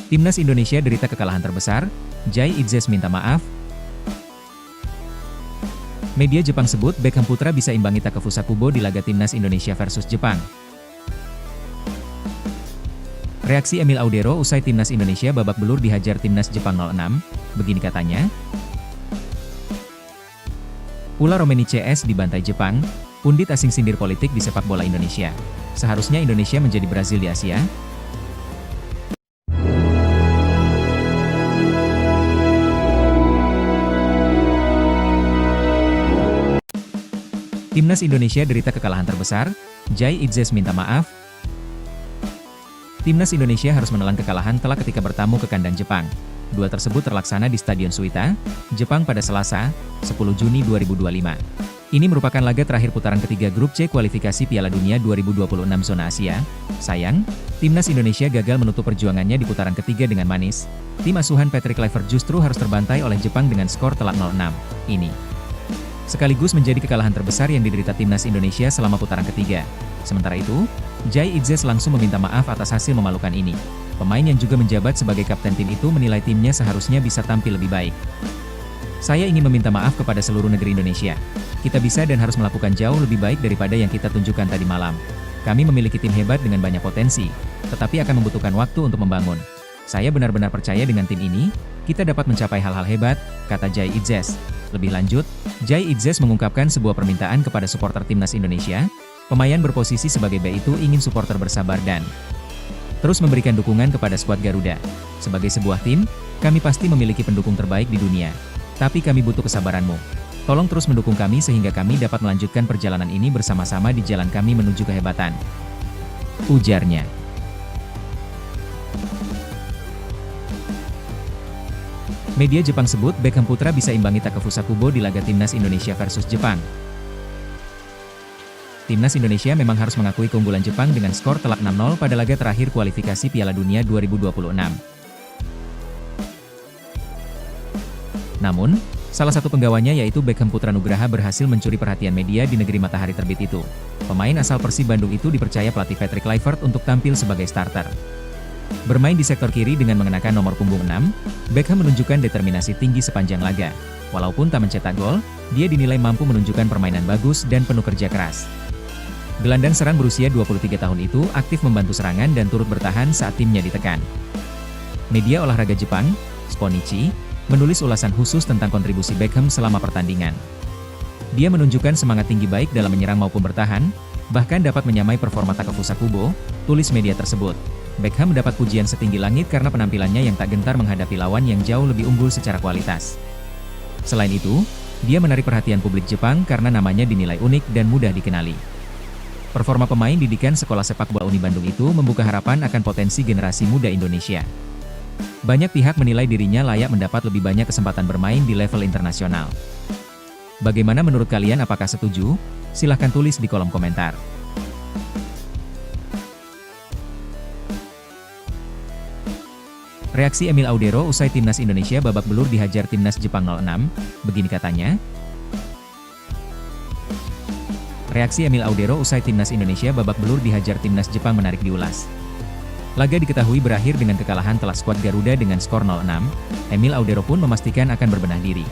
Timnas Indonesia derita kekalahan terbesar, Jai Idzes minta maaf. Media Jepang sebut Beckham Putra bisa imbangi Takefusa Kubo di laga Timnas Indonesia versus Jepang. Reaksi Emil Audero usai Timnas Indonesia babak belur dihajar Timnas Jepang 06, begini katanya. Pula Romeni CS dibantai Jepang, pundit asing sindir politik di sepak bola Indonesia. Seharusnya Indonesia menjadi Brazil di Asia. Timnas Indonesia derita kekalahan terbesar, Jai Idzes minta maaf. Timnas Indonesia harus menelan kekalahan telak ketika bertamu ke kandang Jepang. Duel tersebut terlaksana di Stadion Suita, Jepang pada Selasa, 10 Juni 2025. Ini merupakan laga terakhir putaran ketiga grup C kualifikasi Piala Dunia 2026 zona Asia. Sayang, Timnas Indonesia gagal menutup perjuangannya di putaran ketiga dengan manis. Tim asuhan Patrick Kluivert justru harus terbantai oleh Jepang dengan skor telak 0-6. Ini sekaligus menjadi kekalahan terbesar yang diderita Timnas Indonesia selama putaran ketiga. Sementara itu, Jai Idzes langsung meminta maaf atas hasil memalukan ini. Pemain yang juga menjabat sebagai kapten tim itu menilai timnya seharusnya bisa tampil lebih baik. Saya ingin meminta maaf kepada seluruh negeri Indonesia. Kita bisa dan harus melakukan jauh lebih baik daripada yang kita tunjukkan tadi malam. Kami memiliki tim hebat dengan banyak potensi, tetapi akan membutuhkan waktu untuk membangun. Saya benar-benar percaya dengan tim ini, kita dapat mencapai hal-hal hebat, kata Jai Idzes. Lebih lanjut, Jai Idzes mengungkapkan sebuah permintaan kepada supporter Timnas Indonesia. Pemain berposisi sebagai B itu ingin supporter bersabar dan terus memberikan dukungan kepada skuad Garuda. Sebagai sebuah tim, kami pasti memiliki pendukung terbaik di dunia. Tapi kami butuh kesabaranmu. Tolong terus mendukung kami sehingga kami dapat melanjutkan perjalanan ini bersama-sama di jalan kami menuju kehebatan, ujarnya. Media Jepang sebut Beckham Putra bisa imbangi Takefusa Kubo di laga Timnas Indonesia versus Jepang. Timnas Indonesia memang harus mengakui keunggulan Jepang dengan skor telak 6-0 pada laga terakhir kualifikasi Piala Dunia 2026. Namun, salah satu penggawanya yaitu Beckham Putra Nugraha berhasil mencuri perhatian media di negeri matahari terbit itu. Pemain asal Persib Bandung itu dipercaya pelatih Patrick Kluivert untuk tampil sebagai starter. Bermain di sektor kiri dengan mengenakan nomor punggung 6, Beckham menunjukkan determinasi tinggi sepanjang laga. Walaupun tak mencetak gol, dia dinilai mampu menunjukkan permainan bagus dan penuh kerja keras. Gelandang serang berusia 23 tahun itu aktif membantu serangan dan turut bertahan saat timnya ditekan. Media olahraga Jepang, Sponichi, menulis ulasan khusus tentang kontribusi Beckham selama pertandingan. Dia menunjukkan semangat tinggi baik dalam menyerang maupun bertahan, bahkan dapat menyamai performa Takefusa Kubo, tulis media tersebut. Beckham mendapat pujian setinggi langit karena penampilannya yang tak gentar menghadapi lawan yang jauh lebih unggul secara kualitas. Selain itu, dia menarik perhatian publik Jepang karena namanya dinilai unik dan mudah dikenali. Performa pemain didikan Sekolah Sepak Bola Uni Bandung itu membuka harapan akan potensi generasi muda Indonesia. Banyak pihak menilai dirinya layak mendapat lebih banyak kesempatan bermain di level internasional. Bagaimana menurut kalian, apakah setuju? Silahkan tulis di kolom komentar. Reaksi Emil Audero usai Timnas Indonesia babak belur dihajar Timnas Jepang 06, begini katanya. Reaksi Emil Audero usai Timnas Indonesia babak belur dihajar Timnas Jepang menarik diulas. Laga diketahui berakhir dengan kekalahan telak skuad Garuda dengan skor 0-6, Emil Audero pun memastikan akan berbenah diri.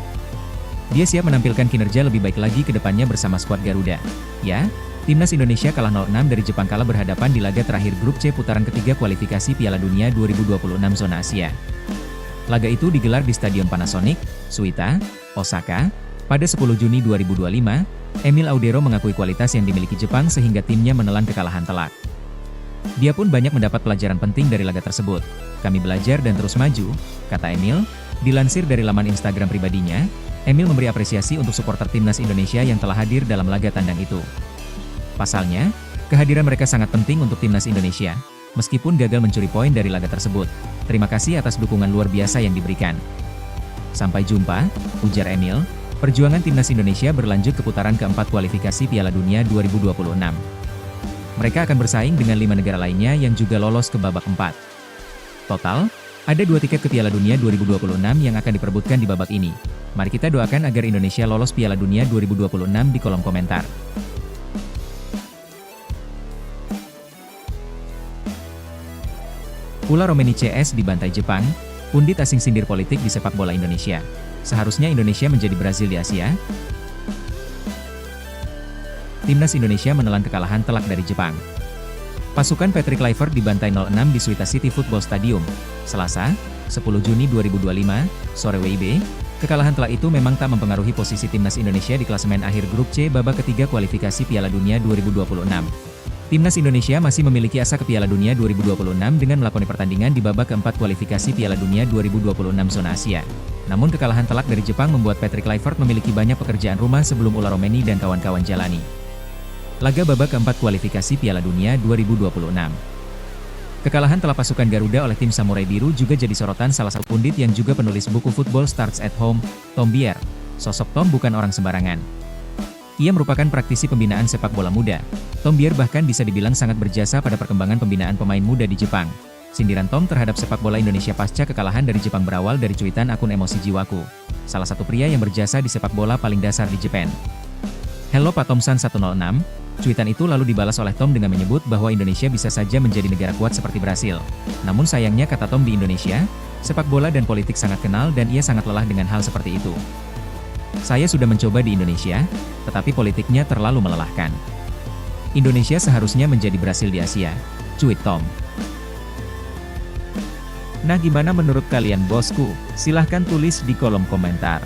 Dia siap menampilkan kinerja lebih baik lagi ke depannya bersama skuad Garuda. Ya, Timnas Indonesia kalah 0-6 dari Jepang kala berhadapan di laga terakhir grup C putaran ketiga kualifikasi Piala Dunia 2026 zona Asia. Laga itu digelar di Stadion Panasonic, Suita, Osaka, pada 10 Juni 2025. Emil Audero mengakui kualitas yang dimiliki Jepang sehingga timnya menelan kekalahan telak. Dia pun banyak mendapat pelajaran penting dari laga tersebut. Kami belajar dan terus maju, kata Emil. Dilansir dari laman Instagram pribadinya, Emil memberi apresiasi untuk supporter Timnas Indonesia yang telah hadir dalam laga tandang itu. Pasalnya, kehadiran mereka sangat penting untuk Timnas Indonesia, meskipun gagal mencuri poin dari laga tersebut. Terima kasih atas dukungan luar biasa yang diberikan. Sampai jumpa, ujar Emil. Perjuangan Timnas Indonesia berlanjut ke putaran keempat kualifikasi Piala Dunia 2026. Mereka akan bersaing dengan 5 negara lainnya yang juga lolos ke babak 4. Total, ada 2 tiket ke Piala Dunia 2026 yang akan diperebutkan di babak ini. Mari kita doakan agar Indonesia lolos Piala Dunia 2026 di kolom komentar. Ular Romeni CS dibantai Jepang, pundit asing sindir politik di sepak bola Indonesia. Seharusnya Indonesia menjadi Brazil di Asia? Timnas Indonesia menelan kekalahan telak dari Jepang. Pasukan Patrick Kluivert dibantai 0-6 di Suita City Football Stadium, Selasa, 10 Juni 2025, sore WIB. Kekalahan telak itu memang tak mempengaruhi posisi Timnas Indonesia di klasemen akhir grup C babak ketiga kualifikasi Piala Dunia 2026. Timnas Indonesia masih memiliki asa ke Piala Dunia 2026 dengan melakoni pertandingan di babak keempat kualifikasi Piala Dunia 2026 zona Asia. Namun kekalahan telak dari Jepang membuat Patrick Kluivert memiliki banyak pekerjaan rumah sebelum ular Romeni dan kawan-kawan jalani laga babak keempat kualifikasi Piala Dunia 2026. Kekalahan telak pasukan Garuda oleh tim Samurai Biru juga jadi sorotan salah satu pundit yang juga penulis buku Football Starts at Home, Tom Bier. Sosok Tom bukan orang sembarangan. Ia merupakan praktisi pembinaan sepak bola muda. Tom Bier bahkan bisa dibilang sangat berjasa pada perkembangan pembinaan pemain muda di Jepang. Sindiran Tom terhadap sepak bola Indonesia pasca kekalahan dari Jepang berawal dari cuitan akun emosi Jiwaku, salah satu pria yang berjasa di sepak bola paling dasar di Jepang. Hello Pak Tomsan 106. Cuitan itu lalu dibalas oleh Tom dengan menyebut bahwa Indonesia bisa saja menjadi negara kuat seperti Brasil. Namun sayangnya, kata Tom, di Indonesia, sepak bola dan politik sangat kenal dan ia sangat lelah dengan hal seperti itu. Saya sudah mencoba di Indonesia, tetapi politiknya terlalu melelahkan. Indonesia seharusnya menjadi Brasil di Asia, cuit Tom. Nah, gimana menurut kalian bosku? Silahkan tulis di kolom komentar.